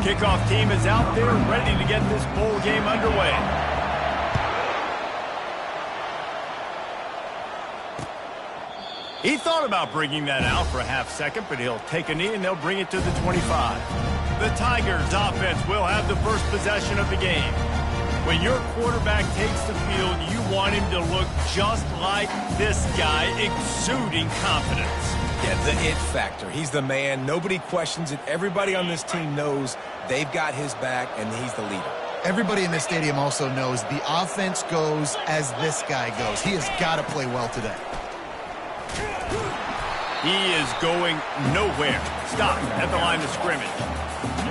Kickoff team is out there ready to get this bowl game underway. He thought about bringing that out for a half second, but he'll take a knee and they'll bring it to the 25. The Tigers offense will have the first possession of the game. When your quarterback takes the field, you want him to look just like this guy, exuding confidence. Yeah, the it factor. He's the man. Nobody questions it. Everybody on this team knows they've got his back, and he's the leader. Everybody in this stadium also knows the offense goes as this guy goes. He has got to play well today. He is going nowhere. Stop at the line of scrimmage.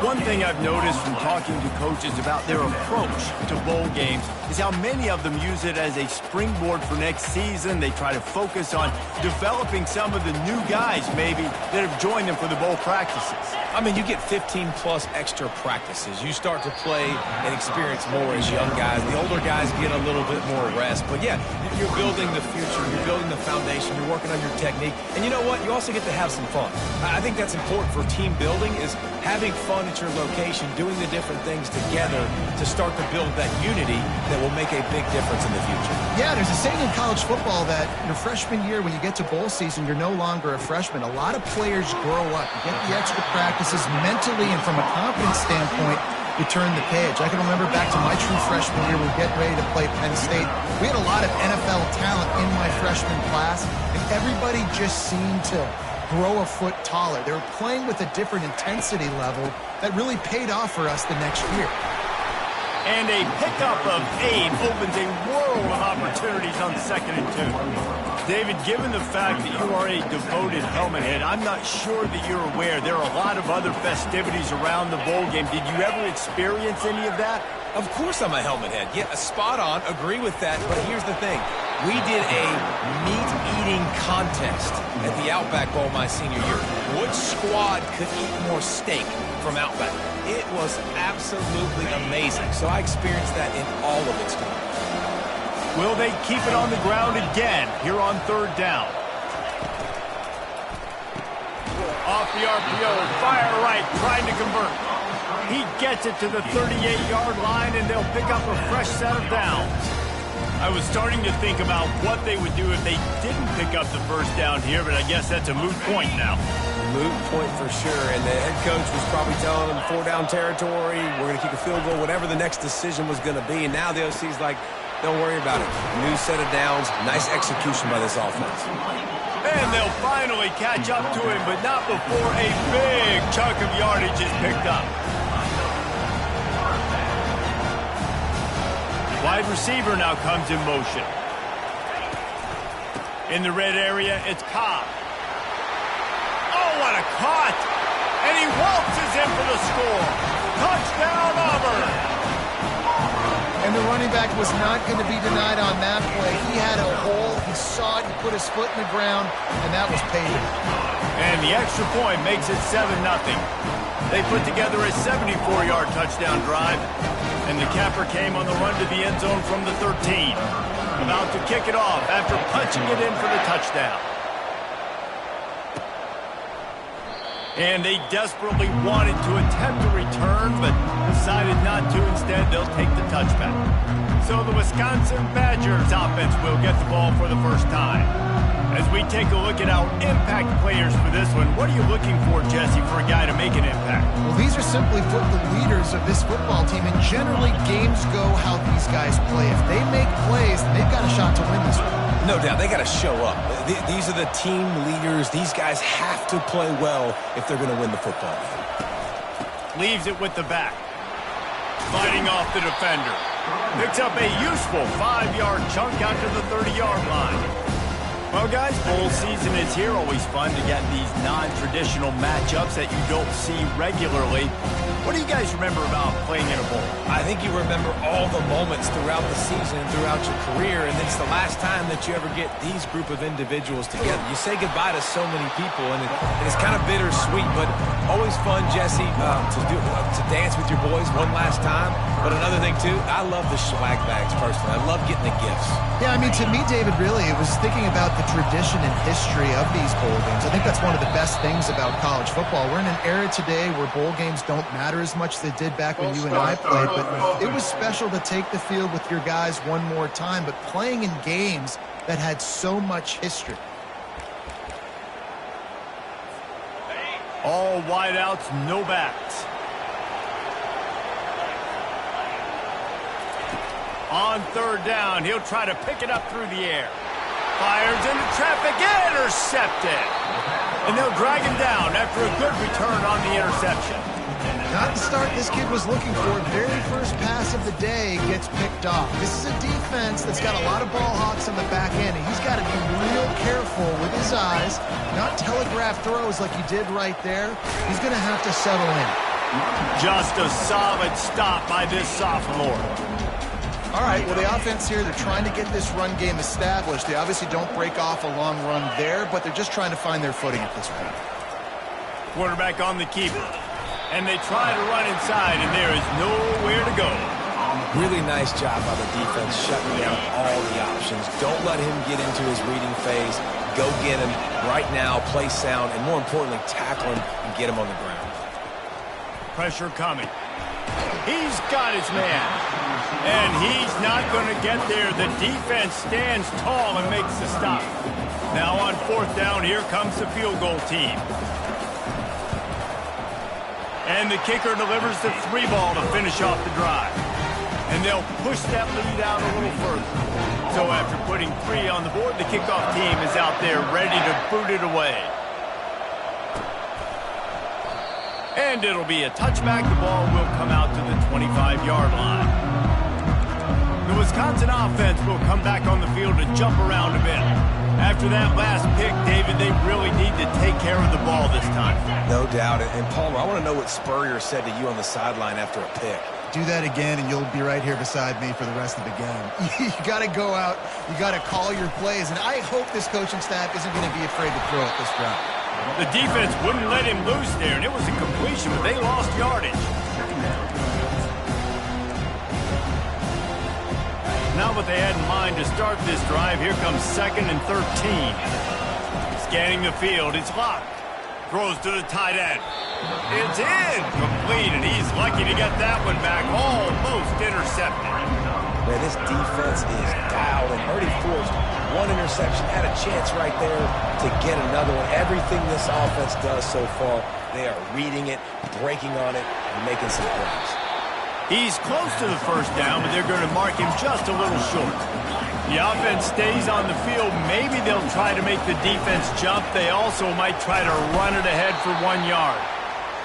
One thing I've noticed from talking to coaches about their approach to bowl games is how many of them use it as a springboard for next season. They try to focus on developing some of the new guys, maybe, that have joined them for the bowl practices. I mean, you get 15-plus extra practices. You start to play and experience more as young guys. The older guys get a little bit more rest. But, yeah, you're building the future. You're building the foundation. You're working on your technique. And you know what? You also get to have some fun. I think that's important for team building is having fun at your location, doing the different things together to start to build that unity that will make a big difference in the future. Yeah, there's a saying in college football that your freshman year, when you get to bowl season, you're no longer a freshman. A lot of players grow up. You get the extra practices mentally, and from a confidence standpoint, you turn the page. I can remember back to my true freshman year, we were getting ready to play Penn State. We had a lot of NFL talent in my freshman class, and everybody just seemed to grow a foot taller. They were playing with a different intensity level that really paid off for us the next year. And a pickup of 8 opens a world of opportunities on 2nd and 2. David, given the fact that you are a devoted helmet head, I'm not sure that you're aware there are a lot of other festivities around the bowl game. Did you ever experience any of that? Of course I'm a helmet head. Yeah, spot on. Agree with that. But here's the thing. We did a meat-eating contest at the Outback Bowl my senior year. Which squad could eat more steak from Outback? It was absolutely amazing. So I experienced that in all of its glory. Will they keep it on the ground again here on 3rd down? Off the RPO, fire right, trying to convert. He gets it to the 38-yard line, and they'll pick up a fresh set of downs. I was starting to think about what they would do if they didn't pick up the first down here, but I guess that's a moot point now. Moot point for sure, and the head coach was probably telling them 4-down territory, we're going to kick a field goal, whatever the next decision was going to be, and now the OC's like, don't worry about it. New set of downs, nice execution by this offense. And they'll finally catch up to him, but not before a big chunk of yardage is picked up. Wide receiver now comes in motion. In the red area, it's Cobb. Oh, what a cut! And he waltzes in for the score. Touchdown, Auburn! And the running back was not going to be denied on that play. He had a hole, he saw it, he put his foot in the ground, and that was paying. And the extra point makes it 7-0. They put together a 74-yard touchdown drive, and the capper came on the run to the end zone from the 13. About to kick it off after punching it in for the touchdown. And they desperately wanted to attempt a return, but decided not to. Instead, they'll take the touchback. So the Wisconsin Badgers offense will get the ball for the first time. As we take a look at our impact players for this one, what are you looking for, Jesse, for a guy to make an impact? Well, these are simply put the leaders of this football team, and generally games go how these guys play. If they make plays, they've got a shot to win this one. No doubt, they got to show up. These are the team leaders. These guys have to play well if they're going to win the football game. Leaves it with the back. Fighting off the defender. Picks up a useful 5-yard chunk out to the 30-yard line. Well, guys, bowl season is here. Always fun to get these non-traditional matchups that you don't see regularly. What do you guys remember about playing in a bowl? I think you remember all the moments throughout the season and throughout your career, and it's the last time that you ever get these group of individuals together. You say goodbye to so many people, and it's kind of bittersweet, but always fun, Jesse, to dance with your boys one last time. But another thing, too, I love the swag bags, personally. I love getting the gifts. Yeah, I mean, to me, David, really, it was thinking about the tradition and history of these bowl games. I think that's one of the best things about college football. We're in an era today where bowl games don't matter as much as they did back when you and I played, but it was special to take the field with your guys one more time, but playing in games that had so much history. All wideouts, no backs. On third down, he'll try to pick it up through the air. Fires into traffic, intercepted. And they'll drag him down after a good return on the interception. Not the start this kid was looking for. Very first pass of the day gets picked off. This is a defense that's got a lot of ball hawks on the back end, and he's got to be real careful with his eyes, not telegraph throws like he did right there. He's going to have to settle in. Just a solid stop by this sophomore. All right, well, the offense here, they're trying to get this run game established. They obviously don't break off a long run there, but they're just trying to find their footing at this point. Quarterback on the keeper. And they try to run inside, and there is nowhere to go. Really nice job by the defense shutting down all the options. Don't let him get into his reading phase. Go get him right now, play sound, and more importantly, tackle him and get him on the ground. Pressure coming. He's got his man. And he's not going to get there. The defense stands tall and makes the stop. Now on fourth down, here comes the field goal team. And the kicker delivers the 3-ball to finish off the drive. And they'll push that lead out a little further. So after putting 3 on the board, the kickoff team is out there ready to boot it away. And it'll be a touchback. The ball will come out to the 25-yard line. The Wisconsin offense will come back on the field to jump around a bit. After that last pick, David, they really need to take care of the ball this time. No doubt. And Palmer, I want to know what Spurrier said to you on the sideline after a pick. Do that again, and you'll be right here beside me for the rest of the game. You got to go out. You got to call your plays. And I hope this coaching staff isn't going to be afraid to throw it this route. The defense wouldn't let him loose there, and it was a completion, but they lost yardage. Not what they had in mind to start this drive. Here comes 2nd and 13. Scanning the field. It's locked. Throws to the tight end. It's in. Complete, and he's lucky to get that one back. Almost intercepted. Man, this defense is dialed and already forced one interception. Had a chance right there to get another one. Everything this offense does so far, they are reading it, breaking on it, and making some plays. He's close to the first down, but they're going to mark him just a little short. The offense stays on the field. Maybe they'll try to make the defense jump. They also might try to run it ahead for 1 yard.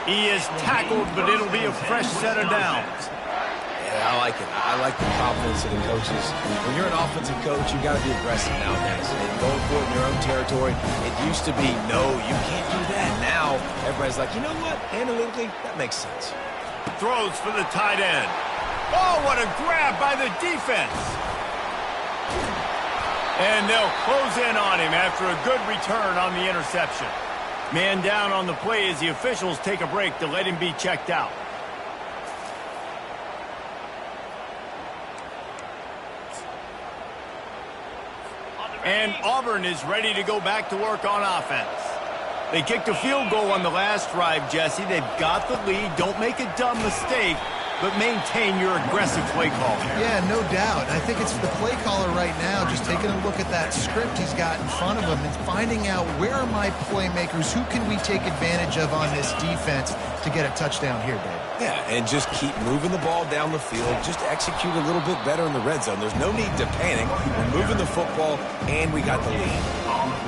He is tackled, but it'll be a fresh set of downs. Yeah, I like it. I like the confidence of the coaches. When you're an offensive coach, you got to be aggressive nowadays. And going for it in your own territory, it used to be, no, you can't do that. Now, everybody's like, you know what? Analytically, that makes sense. Throws for the tight end. Oh, what a grab by the defense. And they'll close in on him after a good return on the interception. Man down on the play as the officials take a break to let him be checked out. And Auburn is ready to go back to work on offense. They kicked a field goal on the last drive, Jesse. They've got the lead. Don't make a dumb mistake, but maintain your aggressive play calling. Yeah, no doubt. I think it's the play caller right now just taking a look at that script he's got in front of him and finding out where are my playmakers, who can we take advantage of on this defense to get a touchdown here, Dave. Yeah, and just keep moving the ball down the field. Just execute a little bit better in the red zone. There's no need to panic. We're moving the football, and we got the lead.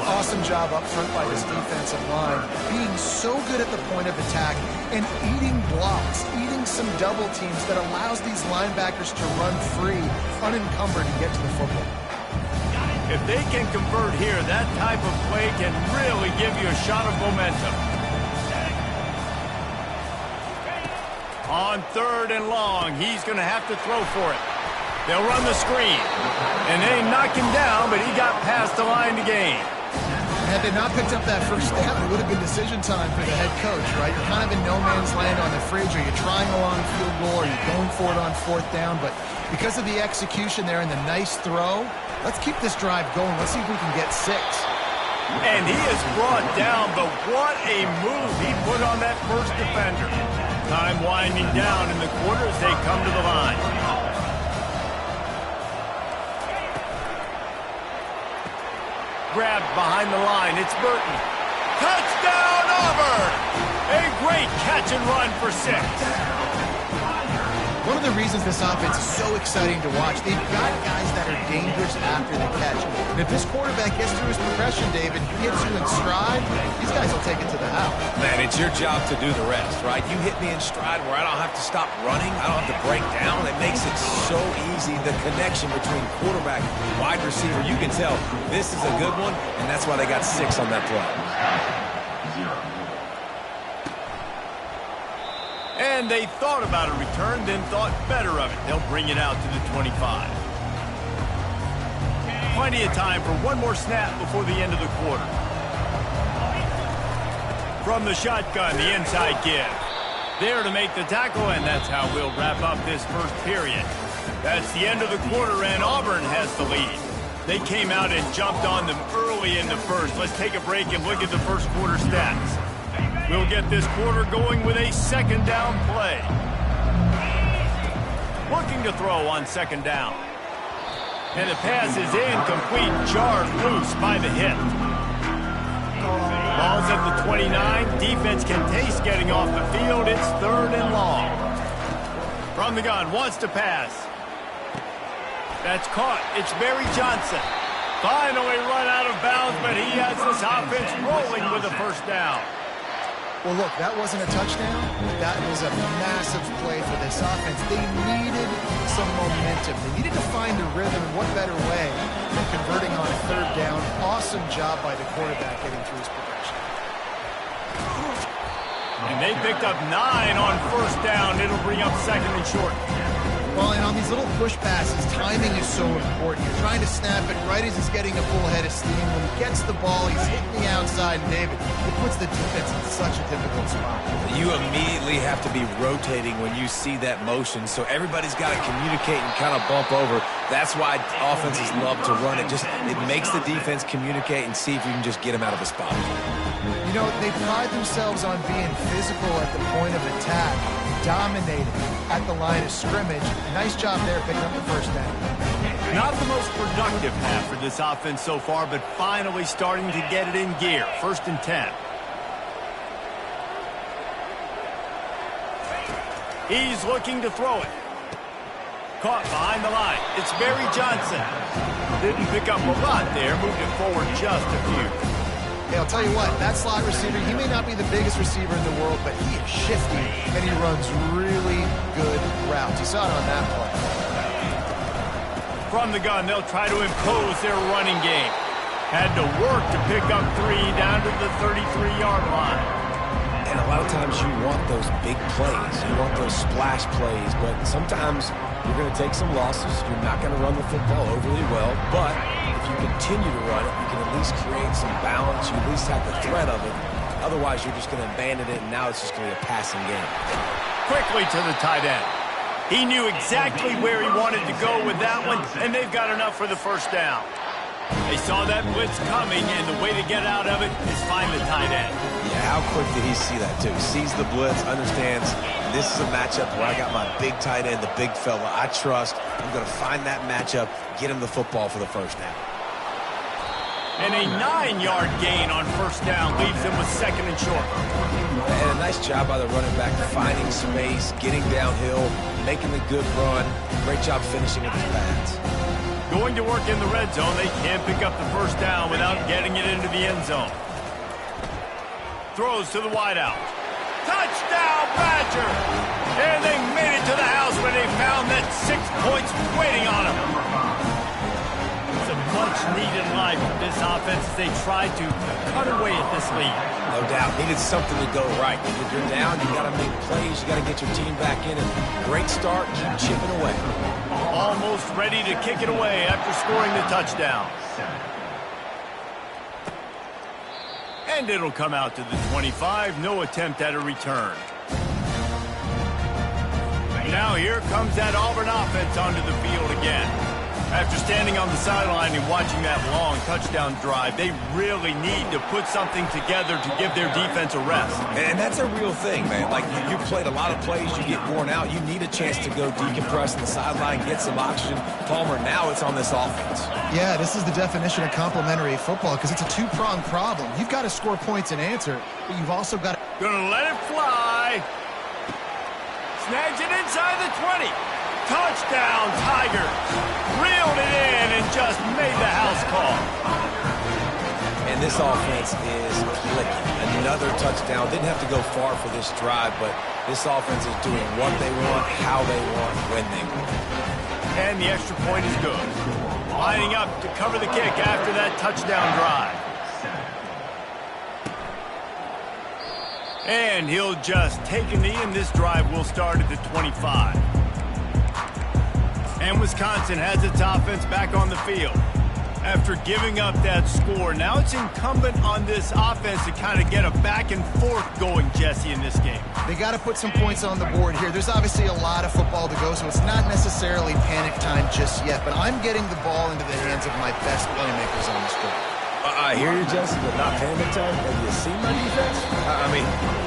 Awesome job up front by this defensive line, being so good at the point of attack and eating blocks, eating some double teams that allows these linebackers to run free, unencumbered, and get to the football. If they can convert here, that type of play can really give you a shot of momentum. On 3rd and long, he's going to have to throw for it. They'll run the screen, and they knock him down, but he got past the line to gain. Had they not picked up that first down, it would have been decision time for the head coach, right? You're kind of in no man's land on the fridge. Are you trying a long field goal? Are you going for it on 4th down? But Because of the execution there and the nice throw, let's keep this drive going. Let's see if we can get 6. And he is brought down, but what a move he put on that first defender. Time winding down in the quarter as they come to the line. Grabbed behind the line. It's Burton. Touchdown, Auburn! A great catch and run for 6. One of the reasons this offense is so exciting to watch, they've got guys that are dangerous after the catch. And if this quarterback gets through his progression, David, hits you in stride, these guys will take it to the house. Man, it's your job to do the rest, right? You hit me in stride where I don't have to stop running. I don't have to break down. It makes it so easy. The connection between quarterback and wide receiver, you can tell this is a good one, and that's why they got 6 on that play. And they thought about a return, then thought better of it. They'll bring it out to the 25. Plenty of time for one more snap before the end of the quarter. From the shotgun, the inside give. There to make the tackle, and that's how we'll wrap up this first period. That's the end of the quarter, and Auburn has the lead. They came out and jumped on them early in the first. Let's take a break and look at the first quarter stats. We'll get this quarter going with a second down play. Looking to throw on second down. And the pass is incomplete, jarred loose by the hip. Ball's at the 29. Defense can taste getting off the field. It's 3rd and long. From the gun, wants to pass. That's caught. It's Barry Johnson. Finally run out of bounds, but he has this offense rolling with a first down. Well, look, that wasn't a touchdown, but that was a massive play for this offense. They needed some momentum. They needed to find a rhythm, and what better way than converting on a 3rd down. Awesome job by the quarterback getting through his progression. And they picked up 9 on first down. It'll bring up 2nd and short. Well, and on these little push passes, timing is so important. You're trying to snap it right as he's getting a full head of steam. When he gets the ball, he's hitting the outside, and David, it puts the defense in such a difficult spot. You immediately have to be rotating when you see that motion, so everybody's got to communicate and kind of bump over. That's why offenses love to run it. It makes the defense communicate and see if you can just get them out of a spot. You know, they pride themselves on being physical at the point of attack, dominating at the line of scrimmage. Nice job there picking up the first down. Not the most productive half for this offense so far, but finally starting to get it in gear. 1st and 10. He's looking to throw it. Caught behind the line. It's Barry Johnson. Didn't pick up a lot there. Moved it forward just a few. Hey, I'll tell you what, that slot receiver, he may not be the biggest receiver in the world, but he is shifty, and he runs really good routes. You saw it on that play. From the gun, they'll try to impose their running game. Had to work to pick up 3 down to the 33-yard line. And a lot of times you want those big plays. You want those splash plays, but sometimes you're going to take some losses. You're not going to run the football overly well, but if you continue to run it, you can at least create some balance. You at least have the threat of it. Otherwise, you're just going to abandon it, and now it's just going to be a passing game. Quickly to the tight end. He knew exactly where he wanted to go with that one, and they've got enough for the first down. They saw that blitz coming, and the way to get out of it is find the tight end. Yeah, how quick did he see that, too? Sees the blitz, understands this is a matchup where I got my big tight end, the big fella I trust. I'm going to find that matchup, get him the football for the first down. And a 9-yard gain on first down leaves them with 2nd and short. And a nice job by the running back, finding space, getting downhill, making the good run. Great job finishing with his pads. Going to work in the red zone, they can't pick up the first down without getting it into the end zone. Throws to the wideout. Touchdown, Badger! And they made it to the house when they found that 6 points waiting on them. It's a much-needed life for this offense as they tried to cut away at this lead. No doubt. Needed something to go right. If you're down, you got to make plays. You got to get your team back in. And great start. Keep chipping away. Almost ready to kick it away after scoring the touchdown. And it'll come out to the 25. No attempt at a return. Now here comes that Auburn offense onto the field again. After standing on the sideline and watching that long touchdown drive, they really need to put something together to give their defense a rest. And that's a real thing, man. Like, you played a lot of plays, you get worn out, you need a chance to go decompress on the sideline, get some oxygen. Palmer, now it's on this offense. Yeah, this is the definition of complementary football because it's a two-pronged problem. You've got to score points and answer, but you've also got to... Gonna let it fly. Snags it inside the 20. Touchdown, Tigers. Reeled it in and just made the house call. And this offense is clicking. Another touchdown. Didn't have to go far for this drive, but this offense is doing what they want, how they want, when they want. And the extra point is good. Lining up to cover the kick after that touchdown drive. And he'll just take a knee, and this drive will start at the 25. And Wisconsin has its offense back on the field. After giving up that score, now it's incumbent on this offense to kind of get a back and forth going, Jesse, in this game. They got to put some points on the board here. There's obviously a lot of football to go, so it's not necessarily panic time just yet, but I'm getting the ball into the hands of my best playmakers on this field. I hear you, Jesse, but not panic time. Have you seen my defense? I mean,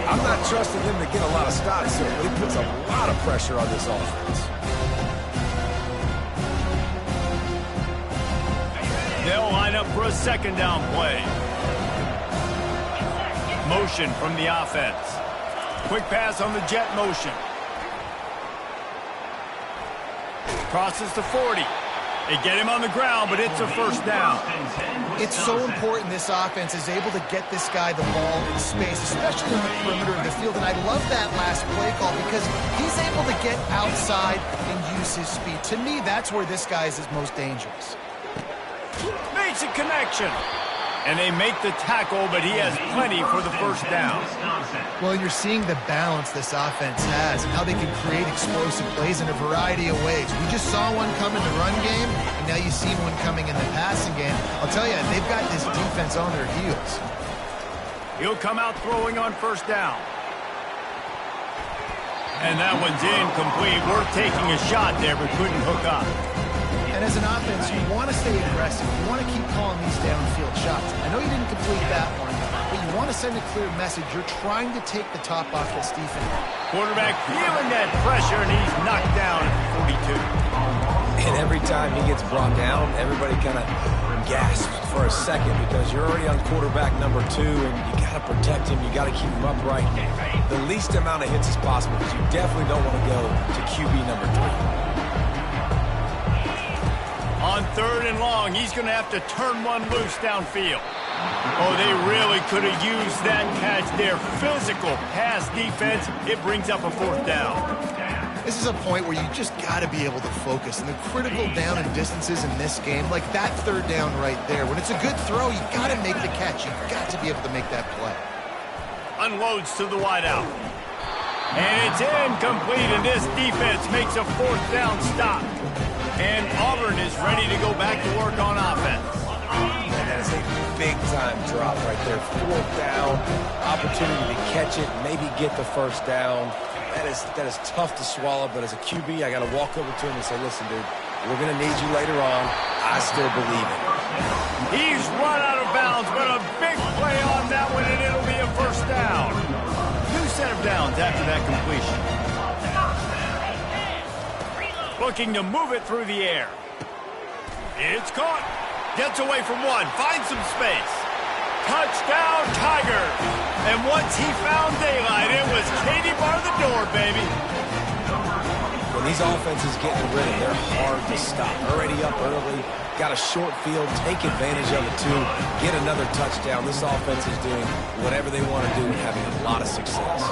I'm not trusting them to get a lot of stops, so it puts a lot of pressure on this offense. They'll line up for a second down play. Motion from the offense. Quick pass on the jet motion. Crosses to 40. They get him on the ground, but it's a first down. It's so important this offense is able to get this guy the ball in space, especially on the perimeter of the field. And I love that last play call because he's able to get outside and use his speed. To me, that's where this guy is his most dangerous. Makes a connection. And they make the tackle, but he has plenty for the first down. Well, you're seeing the balance this offense has and how they can create explosive plays in a variety of ways. We just saw one come in the run game, and now you see one coming in the passing game. I'll tell you, they've got this defense on their heels. He'll come out throwing on first down. And that one's incomplete. Worth taking a shot there, but couldn't hook up. And as an offense, you want to stay aggressive. You want to keep calling these downfield shots. I know you didn't complete that one, but you want to send a clear message. You're trying to take the top off this defense. Quarterback feeling that pressure, and he's knocked down at 42. And every time he gets brought down, everybody kind of gasps for a second because you're already on quarterback number 2, and you got to protect him. You got to keep him upright. The least amount of hits as possible because you definitely don't want to go to QB number 3. On third and long, he's going to have to turn one loose downfield. Oh, they really could have used that catch there. Physical pass defense. It brings up a fourth down. This is a point where you just got to be able to focus. And the critical down and distances in this game, like that third down right there, when it's a good throw, you got to make the catch. You've got to be able to make that play. Unloads to the wideout. And it's incomplete, and this defense makes a fourth down stop. And Auburn is ready to go back to work on offense. And that is a big-time drop right there. Fourth down, opportunity to catch it, maybe get the first down. That is tough to swallow, but as a QB, I got to walk over to him and say, listen, dude, we're going to need you later on. I still believe it. He's run out of bounds, but a big play on that one, and it'll be a first down. New set of downs after that completion. Looking to move it through the air. It's caught. Gets away from one. Finds some space. Touchdown, Tigers. And once he found daylight, it was Katie bar the door, baby. When these offenses get in the rhythm, they're hard to stop. Already up early. Got a short field. Take advantage of it, too. Get another touchdown. This offense is doing whatever they want to do and having a lot of success.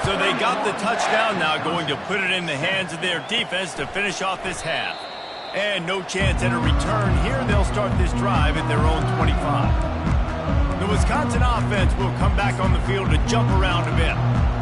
So they got the touchdown now, going to put it in the hands of their defense to finish off this half. And no chance at a return here. They'll start this drive at their own 25. The Wisconsin offense will come back on the field to jump around a bit.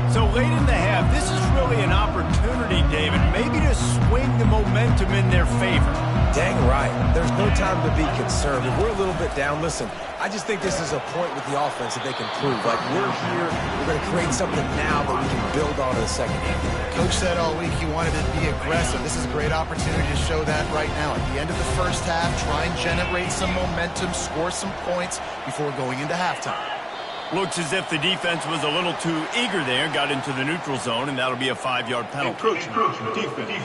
So late in the half, this is really an opportunity, David, maybe to swing the momentum momentum in their favor. Dang right. There's no time to be concerned. If we're a little bit down, listen, I just think this is a point with the offense that they can prove. Like, we're here, we're going to create something now that we can build on in the second half. Coach said all week he wanted to be aggressive. This is a great opportunity to show that right now. At the end of the first half, try and generate some momentum, score some points before going into halftime. Looks as if the defense was a little too eager there, got into the neutral zone, and that'll be a 5-yard penalty. Defense.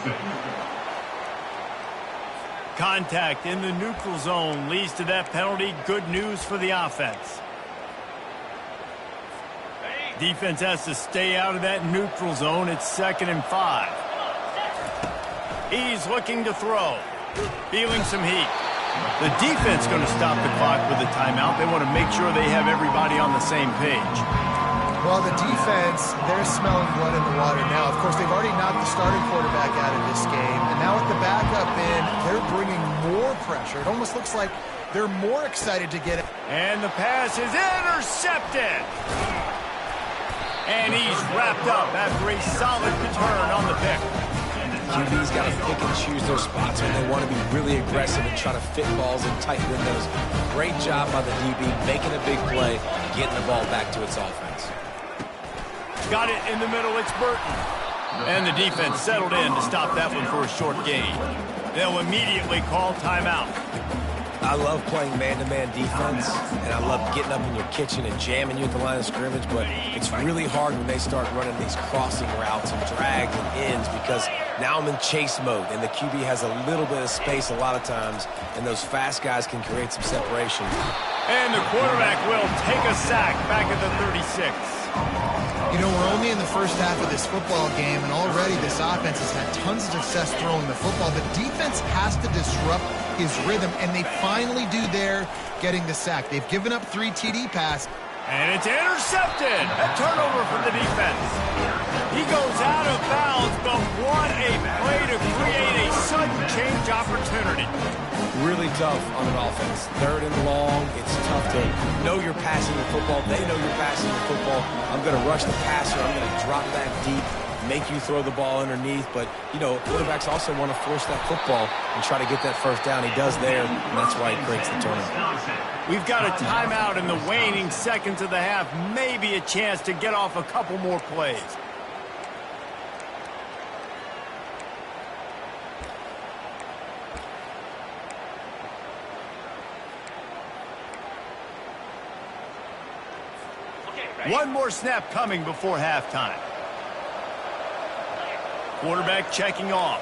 Contact in the neutral zone leads to that penalty. Good news for the offense. Defense has to stay out of that neutral zone. It's 2nd and 5. He's looking to throw. Feeling some heat. The defense going to stop the clock with a timeout. They want to make sure they have everybody on the same page. Well, the defense, they're smelling blood in the water now. Of course, they've already knocked the starting quarterback out of this game. And now with the backup in, they're bringing more pressure. It almost looks like they're more excited to get it. And the pass is intercepted. And he's wrapped up after a solid return on the pick. QB's got to pick and choose their spots when they want to be really aggressive and try to fit balls in tight windows. Great job by the DB making a big play, getting the ball back to its offense. Got it in the middle, it's Burton. And the defense settled in to stop that one for a short gain. They'll immediately call timeout. I love playing man-to-man defense, and I love getting up in your kitchen and jamming you at the line of scrimmage, but it's really hard when they start running these crossing routes and drags and ends because now I'm in chase mode, and the QB has a little bit of space a lot of times, and those fast guys can create some separation. And the quarterback will take a sack back at the 36. You know, we're only in the first half of this football game, and already this offense has had tons of success throwing the football. The defense has to disrupt his rhythm, and they finally do there, getting the sack. They've given up 3 TD passes. And it's intercepted. A turnover for the defense. He goes out of bounds, but what a play to create a sudden change opportunity. Really tough on an offense. 3rd and long, it's tough to know you're passing the football. They know you're passing the football. I'm going to rush the passer. I'm going to drop back deep, make you throw the ball underneath. But, you know, quarterbacks also want to force that football and try to get that first down. He does there, and that's why he creates the turnover. We've got a timeout in the waning seconds of the half. Maybe a chance to get off a couple more plays. One more snap coming before halftime. Quarterback checking off.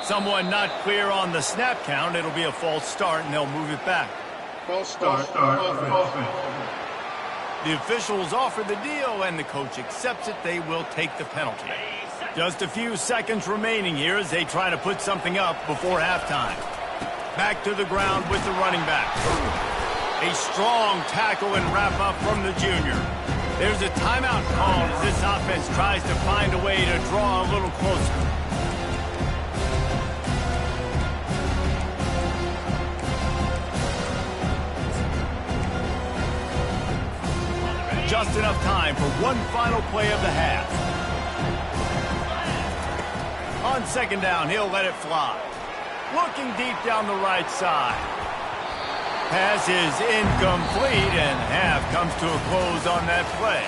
Someone not clear on the snap count. It'll be a false start, and they'll move it back. False start. The officials offer the deal, and the coach accepts it. They will take the penalty. Just a few seconds remaining here as they try to put something up before halftime. Back to the ground with the running back. A strong tackle and wrap-up from the junior. There's a timeout called as this offense tries to find a way to draw a little closer. Just enough time for one final play of the half. On 2nd down, he'll let it fly. Looking deep down the right side. Pass is incomplete, and half comes to a close on that play.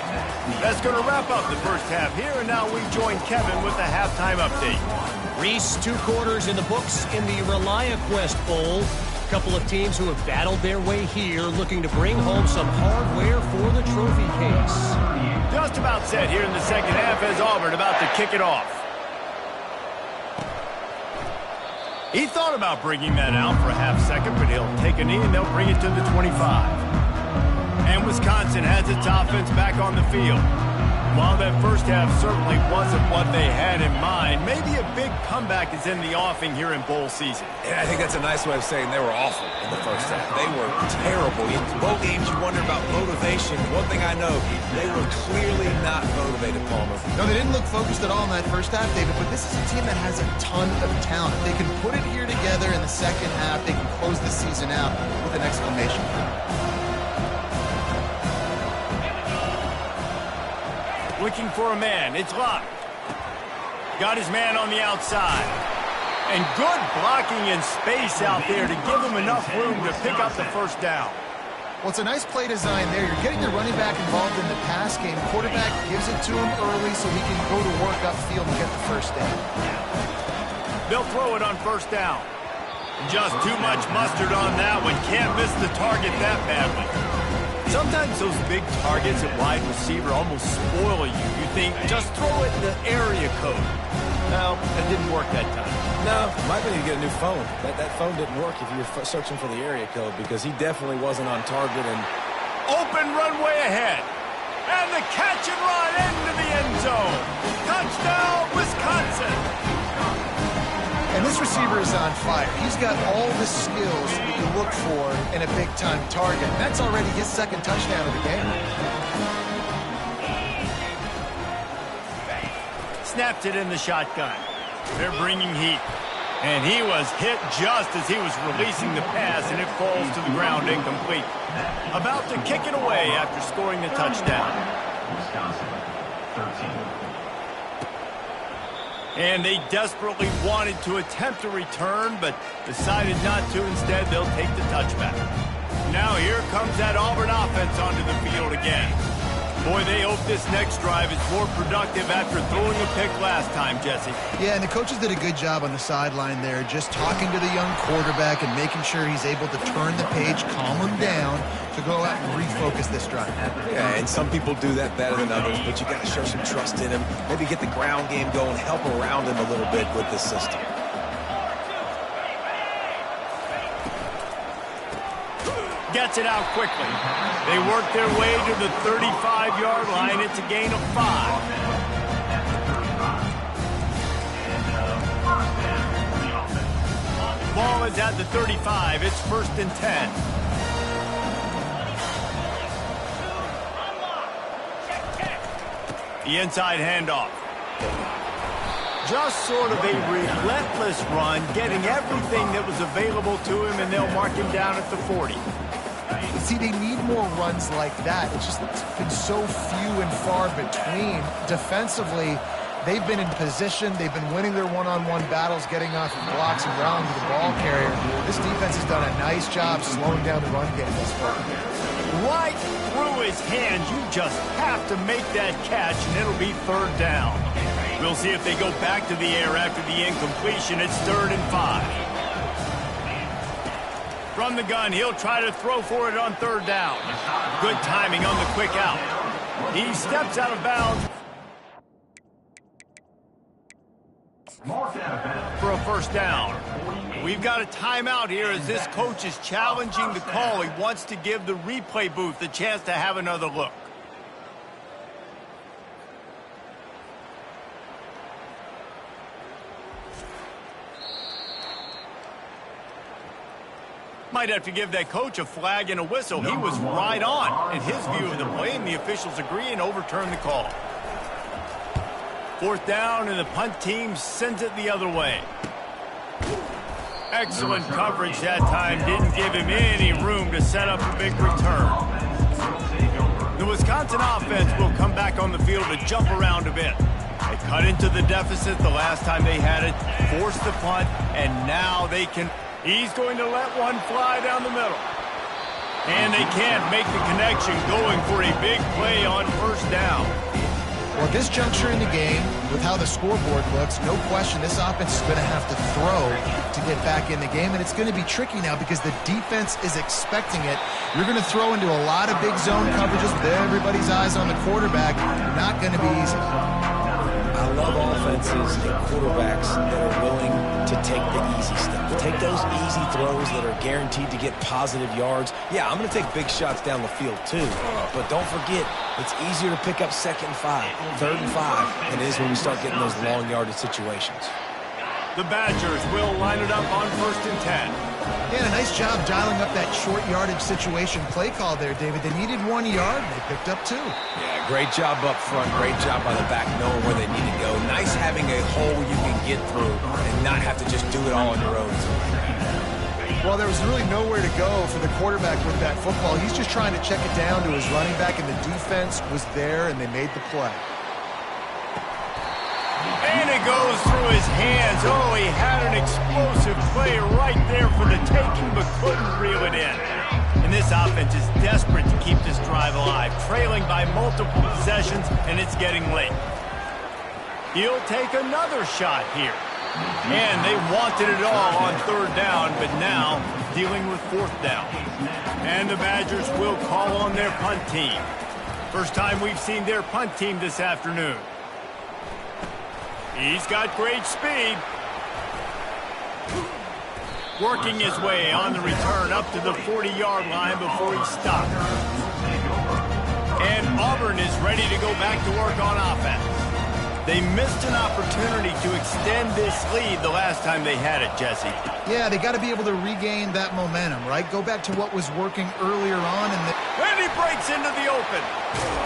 That's going to wrap up the first half here, and now we join Kevin with the halftime update. Reese, 2 quarters in the books in the ReliaQuest Bowl. A couple of teams who have battled their way here, looking to bring home some hardware for the trophy case. Just about set here in the second half as Auburn about to kick it off. He thought about bringing that out for a half second, but he'll take a knee and they'll bring it to the 25. And Wisconsin has its offense back on the field. While that first half certainly wasn't what they had in mind, maybe a big comeback is in the offing here in bowl season. Yeah, I think that's a nice way of saying they were awful in the first half. They were terrible. In bowl games, you wonder about motivation. One thing I know, they were clearly not motivated, Palmer. No, they didn't look focused at all in that first half, David, but this is a team that has a ton of talent. If they can put it here together in the second half, they can close the season out with an exclamation point. Looking for a man. It's locked. Got his man on the outside. And good blocking in space out there to give him enough room to pick up the first down. Well, it's a nice play design there. You're getting the running back involved in the pass game. Quarterback gives it to him early so he can go to work upfield and get the first down. They'll throw it on first down. Just too much mustard on that one. Can't miss the target that badly. Sometimes those big targets at wide receiver almost spoil you. You think, just throw it in the area code. No, that didn't work that time. No, might be to get a new phone. That phone didn't work if you were searching for the area code because he definitely wasn't on target. And open runway ahead. And the catch and run into the end zone. Touchdown, Wisconsin. And this receiver is on fire. He's got all the skills that you look for in a big-time target. And that's already his second touchdown of the game. Snapped it in the shotgun. They're bringing heat. And he was hit just as he was releasing the pass, and it falls to the ground incomplete. About to kick it away after scoring the touchdown. Wisconsin, 13. And they desperately wanted to attempt a return, but decided not to. Instead, they'll take the touchback. Now here comes that Auburn offense onto the field again. Boy, they hope this next drive is more productive after throwing a pick last time, Jesse. Yeah, and the coaches did a good job on the sideline there, just talking to the young quarterback and making sure he's able to turn the page, calm him down to go out and refocus this drive. yeah, and some people do that better than others, but you got to show some trust in him. Maybe get the ground game going, help around him a little bit with this system. Gets it out quickly. They work their way to the 35-yard line. It's a gain of 5. Ball is at the 35. It's 1st and 10. The inside handoff. Just sort of a relentless run, getting everything that was available to him, and they'll mark him down at the 40. See, they need more runs like that. It's just been so few and far between. Defensively, they've been in position. They've been winning their one-on-one battles, getting off of blocks and rallying to the ball carrier. This defense has done a nice job slowing down the run game this far. Right through his hands. You just have to make that catch, and it'll be 3rd down. We'll see if they go back to the air after the incompletion. It's 3rd and 5. From the gun, he'll try to throw for it on 3rd down. Good timing on the quick out. He steps out of bounds for a 1st down. We've got a timeout here as this coach is challenging the call. He wants to give the replay booth a chance to have another look. Might have to give that coach a flag and a whistle. He was right on in his view of the play, and the officials agree and overturn the call. 4th down, and the punt team sends it the other way. Excellent coverage that time. Didn't give him any room to set up a big return. The Wisconsin offense will come back on the field to jump around a bit. They cut into the deficit the last time they had it, forced the punt, and now they can... He's going to let one fly down the middle. And they can't make the connection, going for a big play on 1st down. Well, at this juncture in the game, with how the scoreboard looks, no question this offense is going to have to throw to get back in the game, and it's going to be tricky now because the defense is expecting it. You're going to throw into a lot of big zone coverages with everybody's eyes on the quarterback. Not going to be easy. I love offenses and quarterbacks that are willing to take the easy stuff. Take those easy throws that are guaranteed to get positive yards. Yeah, I'm going to take big shots down the field too. But don't forget, it's easier to pick up 2nd and 5, 3rd and 5 than it is when we start getting those long yardage situations. The Badgers will line it up on 1st and 10. Yeah, a nice job dialing up that short yardage situation play call there, David. They needed 1 yard, and they picked up 2. Yeah, great job up front. Great job by the back knowing where they need to go. Nice having a hole you can get through and not have to just do it all on your own. Well, there was really nowhere to go for the quarterback with that football. He's just trying to check it down to his running back, and the defense was there, and they made the play. And it goes through his hands. Oh, he had an explosive play right there for the taking, but couldn't reel it in. And this offense is desperate to keep this drive alive, trailing by multiple possessions, and it's getting late. He'll take another shot here. And they wanted it all on 3rd down, but now dealing with 4th down. And the Badgers will call on their punt team. First time we've seen their punt team this afternoon. He's got great speed. Working his way on the return up to the 40-yard line before he stopped. And Auburn is ready to go back to work on offense. They missed an opportunity to extend this lead the last time they had it, Jesse. Yeah, they got to be able to regain that momentum, right? Go back to what was working earlier on. And he breaks into the open.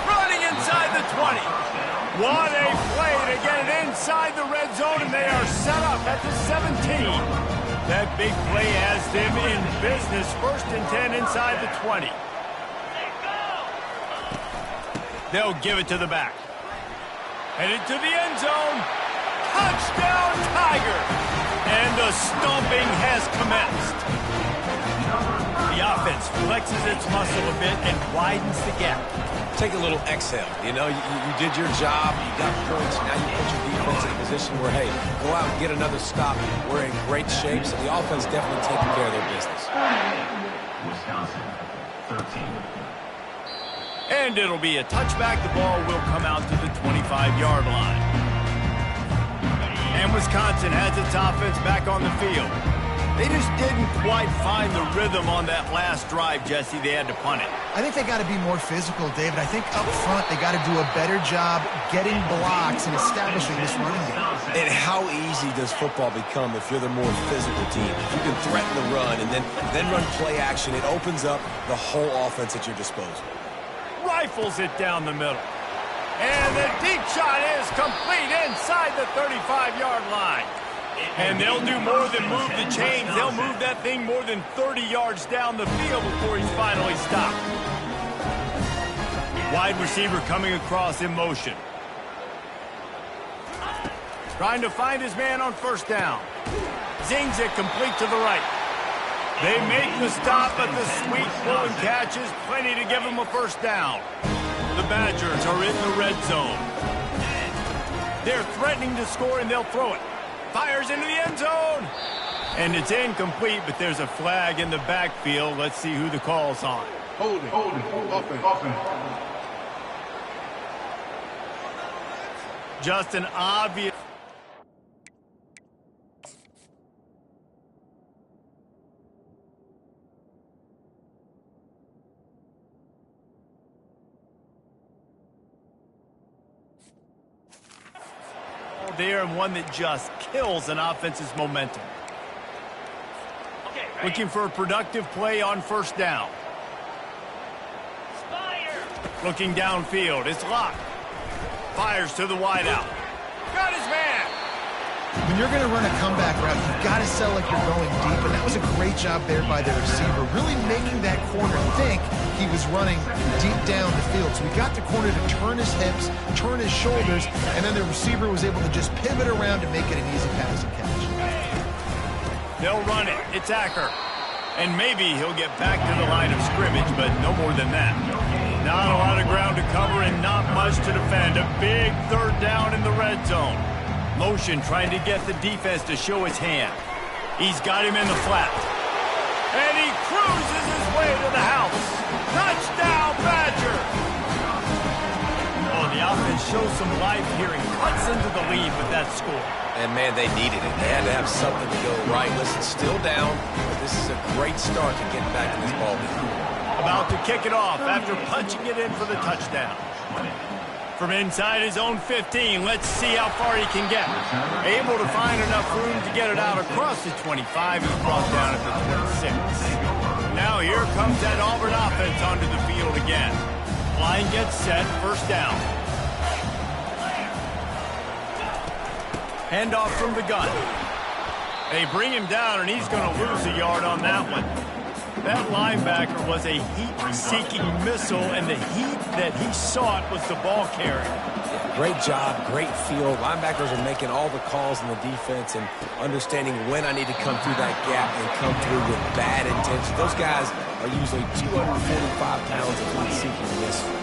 Running inside the 20. What a play to get it inside the red zone, and they are set up at the 17. That big play has them in business. 1st and 10 inside the 20. They'll give it to the back. Headed to the end zone. Touchdown, Tiger! And the stomping has commenced. The offense flexes its muscle a bit and widens the gap. Take a little exhale. You know, you did your job. You got points. Now you put your defense in a position where, hey, go out and get another stop. We're in great shape, so the offense definitely taking care of their business. Wisconsin, 13. And it'll be a touchback. The ball will come out to the 25-yard line. And Wisconsin has its offense back on the field. They just didn't quite find the rhythm on that last drive, Jesse. They had to punt it. I think they got to be more physical, David. I think up front they got to do a better job getting blocks and establishing this running game. And how easy does football become if you're the more physical team? If you can threaten the run and then run play action, it opens up the whole offense at your disposal. Rifles it down the middle. And the deep shot is complete inside the 35-yard line. And they'll do more than move the chains. They'll move that thing more than 30 yards down the field before he's finally stopped. Wide receiver coming across in motion. Trying to find his man on 1st down. Zings it complete to the right. They make the stop, but the sweet pull and catch is plenty to give them a 1st down. The Badgers are in the red zone. They're threatening to score, and they'll throw it. Fires into the end zone. And it's incomplete, but there's a flag in the backfield. Let's see who the call's on. Holding. Offense. Just an obvious... there, and one that just kills an offense's momentum. Looking for a productive play on 1st down. Looking downfield. It's locked. Fires to the wideout. Got his man. When you're going to run a comeback route, you've got to sell like you're going deep, and that was a great job there by the receiver, really making that corner think he was running deep down the field. So we got the corner to turn his hips, turn his shoulders, and then the receiver was able to just pivot around and make it an easy pass and catch. They'll run it. It's Acker. And maybe he'll get back to the line of scrimmage, but no more than that. Not a lot of ground to cover and not much to defend. A big 3rd down in the red zone. Motion trying to get the defense to show his hand. He's got him in the flat. And he cruises his way to the house. Touchdown, Badger! Oh, the offense shows some life here and cuts into the lead with that score. And, man, they needed it. They had to have something to go right. Listen, still down, but this is a great start to getting back in this ballgame. About to kick it off after punching it in for the touchdown. From inside his own 15, let's see how far he can get. Able to find enough room to get it out across the 25. He's brought down at the 26. Now here comes that Auburn offense onto the field again. Line gets set, 1st down. Handoff from the gun. They bring him down, and he's going to lose a yard on that one. That linebacker was a heat-seeking missile, and the heat that he sought was the ball carrier. Great job, great feel. Linebackers are making all the calls in the defense and understanding when I need to come through that gap and come through with bad intention. Those guys are usually 245 pounds of heat-seeking missile.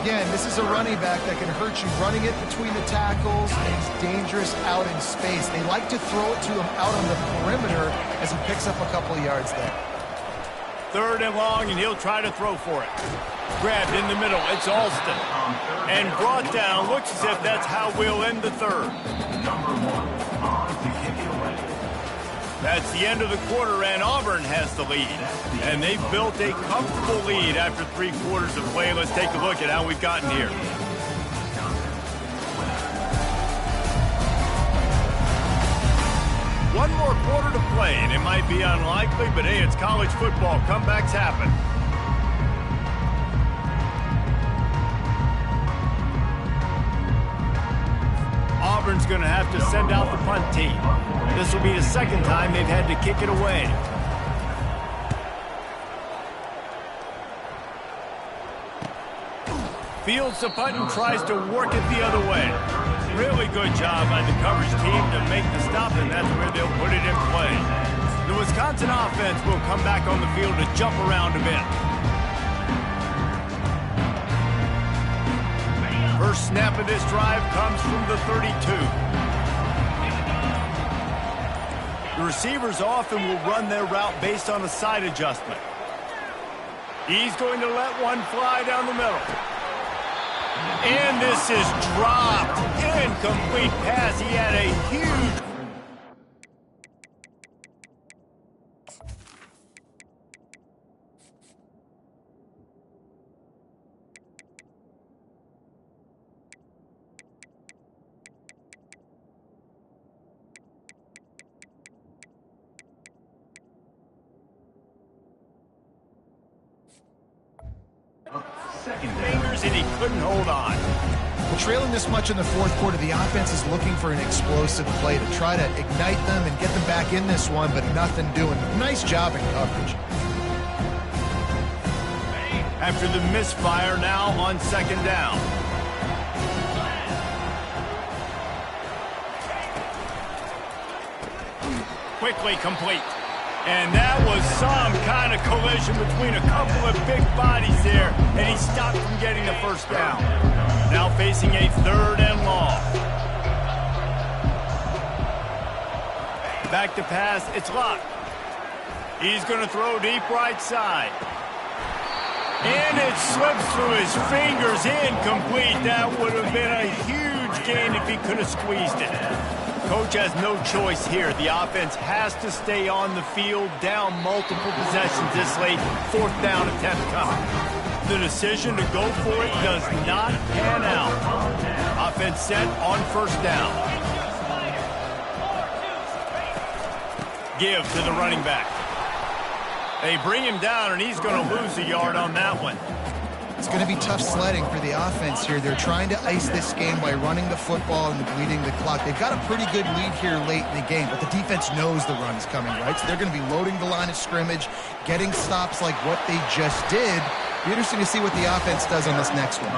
Again, this is a running back that can hurt you running it between the tackles, and he's dangerous out in space. They like to throw it to him out on the perimeter as he picks up a couple of yards there. 3rd and long, and he'll try to throw for it. Grabbed in the middle. It's Alston. And brought down. Looks as if that's how we'll end the 3rd. That's the end of the quarter, and Auburn has the lead. And they've built a comfortable lead after 3 quarters of play. Let's take a look at how we've gotten here. One more quarter to play, and it might be unlikely, but hey, it's college football. Comebacks happen. Auburn's going to have to send out the punt team. This will be the 2nd time they've had to kick it away. Fields the punt and tries to work it the other way. Really good job by the coverage team to make the stop, and that's where they'll put it in play. The Wisconsin offense will come back on the field to jump around a bit. First snap of this drive comes from the 32. The receivers often will run their route based on a side adjustment. He's going to let one fly down the middle. And this is dropped. Incomplete pass. He had a huge... fingers, and he couldn't hold on. Well, trailing this much in the 4th quarter, the offense is looking for an explosive play to try to ignite them and get them back in this one, but nothing doing. Nice job in coverage. After the misfire, now on 2nd down. Quickly complete. And that was some kind of collision between a couple of big bodies there, and he stopped from getting the 1st down. Now facing a 3rd and long. Back to pass, it's locked. He's going to throw deep right side. And it slips through his fingers, incomplete. That would have been a huge gain if he could have squeezed it. Coach has no choice here. The offense has to stay on the field, down multiple possessions this late. 4th down attempt coming. The decision to go for it does not pan out. Offense set on 1st down. Give to the running back. They bring him down, and he's going to lose a yard on that one. It's going to be tough sledding for the offense here. They're trying to ice this game by running the football and bleeding the clock. They've got a pretty good lead here late in the game, but the defense knows the run's coming, right? So they're going to be loading the line of scrimmage, getting stops like what they just did. Be interesting to see what the offense does on this next one.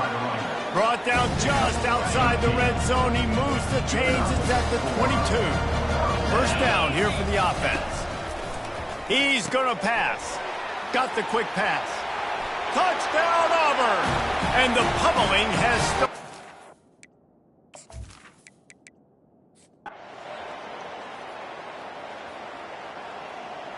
Brought down just outside the red zone. He moves the chains. It's at the 22. 1st down here for the offense. He's going to pass. Got the quick pass. Touchdown, Auburn! And the pummeling has started.